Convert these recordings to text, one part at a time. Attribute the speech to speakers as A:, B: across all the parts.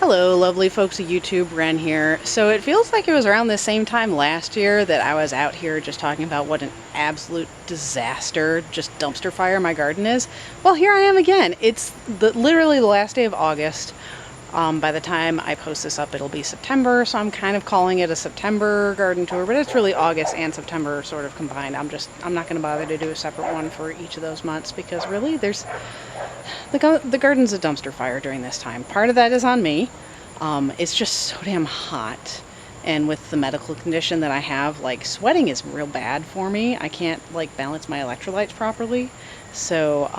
A: Hello, lovely folks of YouTube, Ren here. So it feels like it was around the same time last year that I was out here just talking about what an absolute disaster, just dumpster fire my garden is. Well, here I am again. It's literally the last day of August. By the time I post this up, it'll be September, so I'm kind of calling it a September garden tour, but it's really August and September sort of combined. I'm not going to bother to do a separate one for each of those months because really the garden's a dumpster fire during this time. Part of that is on me. It's just so damn hot. And with the medical condition that I have, like, sweating is real bad for me. I can't, like, balance my electrolytes properly. So,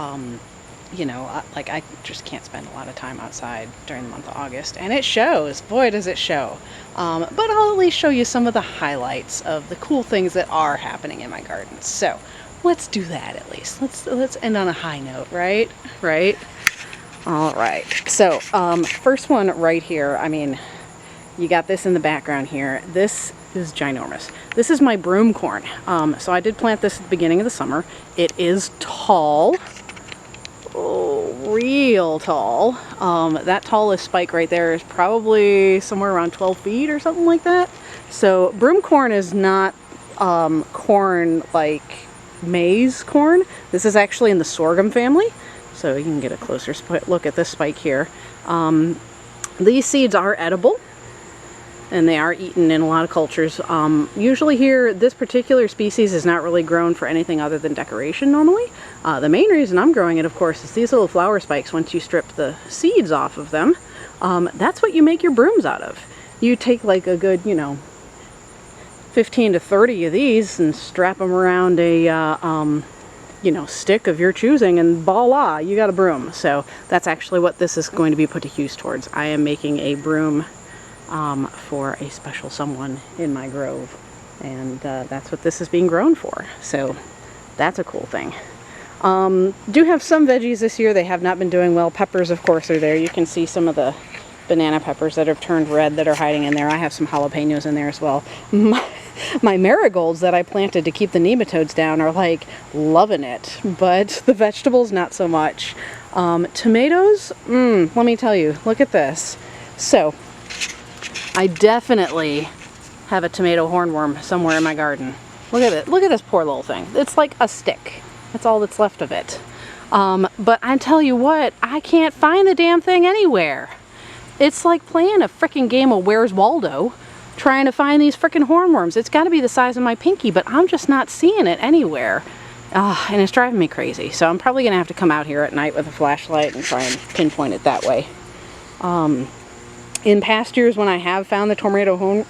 A: you know, I just can't spend a lot of time outside during the month of August. And it shows. Boy, does it show. But I'll at least show you some of the highlights of the cool things that are happening in my garden. So, let's do that at least. Let's end on a high note, right? Right? All right. So, first one right here, I mean, you got this in the background here. This is ginormous. This is my broom corn. So I did plant this at the beginning of the summer. It is tall. Oh, real tall. That tallest spike right there is probably somewhere around 12 feet or something like that. So broom corn is not corn like maize corn. This is actually in the sorghum family. So you can get a closer look at this spike here. These seeds are edible, and they are eaten in a lot of cultures. Usually here, this particular species is not really grown for anything other than decoration normally. The main reason I'm growing it, of course, is these little flower spikes. Once you strip the seeds off of them, that's what you make your brooms out of. You take like a good, 15 to 30 of these and strap them around a, stick of your choosing, and voila, you got a broom. So that's actually what this is going to be put to use towards. I am making a broom for a special someone in my grove, and that's what this is being grown for. So that's a cool thing. Do have some veggies this year. They have not been doing well. Peppers, of course, are there. You can see some of the banana peppers that have turned red that are hiding in there. I have some jalapenos in there as well. My marigolds that I planted to keep the nematodes down are like loving it, but the vegetables not so much. Tomatoes, let me tell you, look at this. So I definitely have a tomato hornworm somewhere in my garden. Look at it. Look at this poor little thing. It's like a stick. That's all that's left of it. But I tell you what, I can't find the damn thing anywhere. It's like playing a frickin' game of Where's Waldo, trying to find these frickin' hornworms. It's got to be the size of my pinky, but I'm just not seeing it anywhere. And it's driving me crazy. So I'm probably going to have to come out here at night with a flashlight and try and pinpoint it that way. In past years, when I have found the hornworms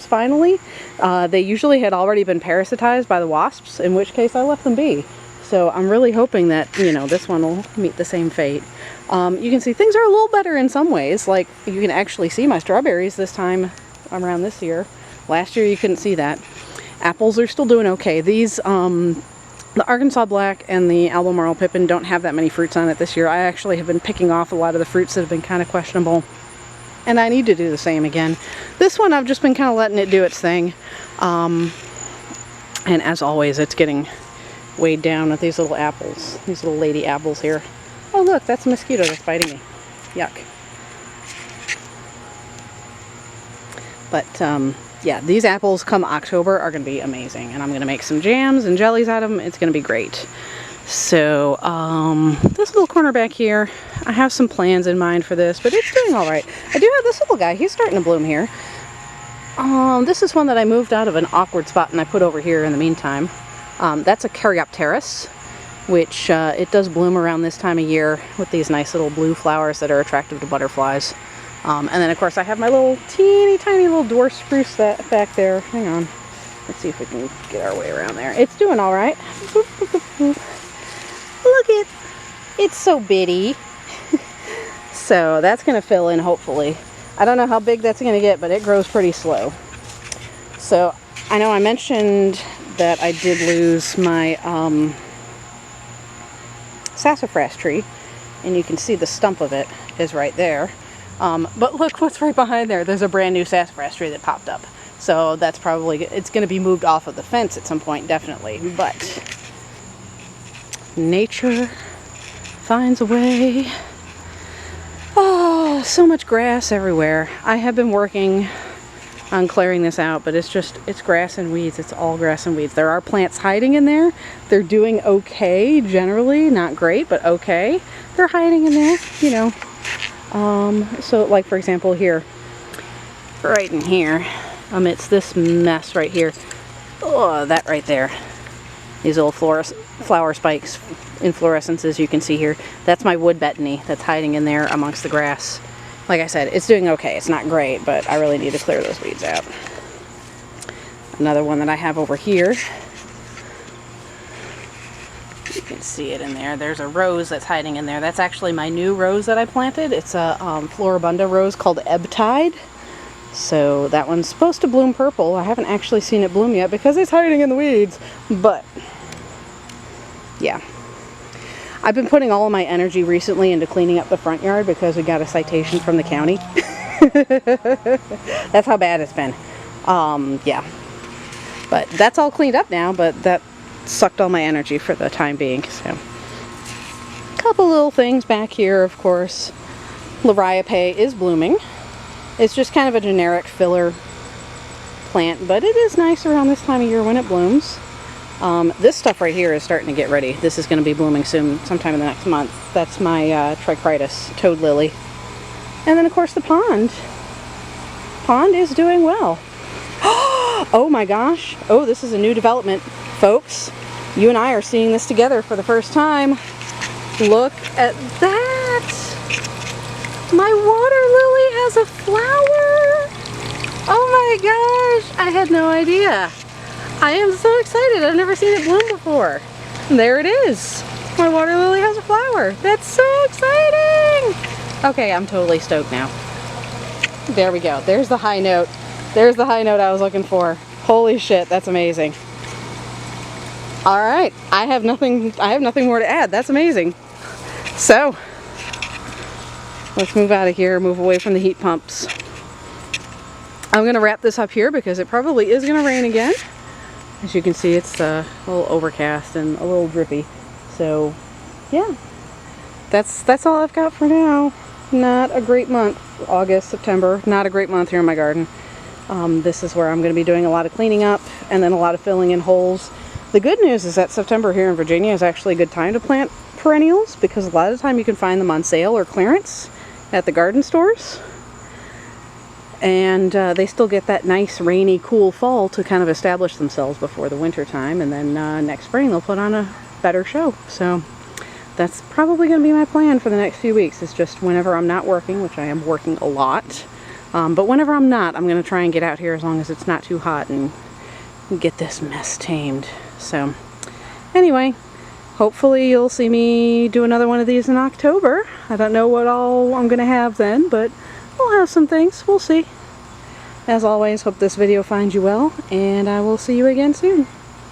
A: finally, they usually had already been parasitized by the wasps, in which case I left them be. So I'm really hoping that, this one will meet the same fate. You can see things are a little better in some ways. Like, you can actually see my strawberries this time around this year. Last year you couldn't see that. Apples are still doing okay. These, the Arkansas Black and the Albemarle Pippin don't have that many fruits on it this year. I actually have been picking off a lot of the fruits that have been kind of questionable, and I need to do the same again. This one I've just been kind of letting it do its thing. And as always, it's getting weighed down with these little apples, these little lady apples here. Oh look, that's a mosquito that's biting me. Yuck. But yeah, these apples come October are going to be amazing, and I'm going to make some jams and jellies out of them. It's going to be great. So this little corner back here, I have some plans in mind for this, but it's doing all right. I do have this little guy. He's starting to bloom here. This is one that I moved out of an awkward spot and I put over here in the meantime. That's a Caryopteris, which it does bloom around this time of year with these nice little blue flowers that are attractive to butterflies. And then of course I have my little teeny tiny little dwarf spruce back there. Hang on. Let's see if we can get our way around there. It's doing all right. Look it. It's so bitty. So that's going to fill in hopefully. I don't know how big that's going to get, but it grows pretty slow. So I know I mentioned that I did lose my sassafras tree, and you can see the stump of it is right there. But look what's right behind there. There's a brand new sassafras tree that popped up. So that's probably, it's going to be moved off of the fence at some point, definitely. But nature finds a way. Oh, So much grass everywhere. I have been working on clearing this out, but it's grass and weeds. It's all grass and weeds. There are plants hiding in there. They're doing okay generally, not great, but okay. They're hiding in there, you know. So like for example here, right in here, amidst this mess right here, oh, that right there, these little flower spikes, inflorescences you can see here, that's my wood betony that's hiding in there amongst the grass. Like I said, it's doing okay. It's not great, but I really need to clear those weeds out. Another one that I have over here, you can see it in there. There's a rose that's hiding in there. That's actually my new rose that I planted. It's a Floribunda rose called Ebb Tide. So that one's supposed to bloom purple. I haven't actually seen it bloom yet because it's hiding in the weeds. But yeah, I've been putting all of my energy recently into cleaning up the front yard because we got a citation from the county. That's how bad it's been. Yeah, but that's all cleaned up now, but that sucked all my energy for the time being. So a couple little things back here, of course. Liriope is blooming. It's just kind of a generic filler plant, but it is nice around this time of year when it blooms. This stuff right here is starting to get ready. This is going to be blooming soon, sometime in the next month. That's my Trichritis toad lily. And then of course the pond. Pond is doing well. Oh my gosh. Oh, this is a new development, folks. You and I are seeing this together for the first time. Look at that. My water lily has a flower. Oh my gosh. I had no idea. I am so excited. I've never seen it bloom before. And there it is. My water lily has a flower. That's so exciting. Okay, I'm totally stoked now. There we go. There's the high note. There's the high note I was looking for. Holy shit, that's amazing. All right, I have nothing more to add. That's amazing. So, let's move out of here, move away from the heat pumps. I'm gonna wrap this up here because it probably is gonna rain again. As you can see, it's a little overcast and a little drippy. So, yeah, that's all I've got for now. Not a great month. August, September, not a great month here in my garden. This is where I'm going to be doing a lot of cleaning up and then a lot of filling in holes. The good news is that September here in Virginia is actually a good time to plant perennials because a lot of the time you can find them on sale or clearance at the garden stores. And they still get that nice rainy cool fall to kind of establish themselves before the winter time, and then next spring they'll put on a better show. So that's probably going to be my plan for the next few weeks. It's just whenever I'm not working, which I am working a lot, but whenever I'm not, I'm going to try and get out here as long as it's not too hot and get this mess tamed. So anyway, hopefully you'll see me do another one of these in October. I don't know what all I'm going to have then, but we'll have some things. We'll see. As always, hope this video finds you well, and I will see you again soon.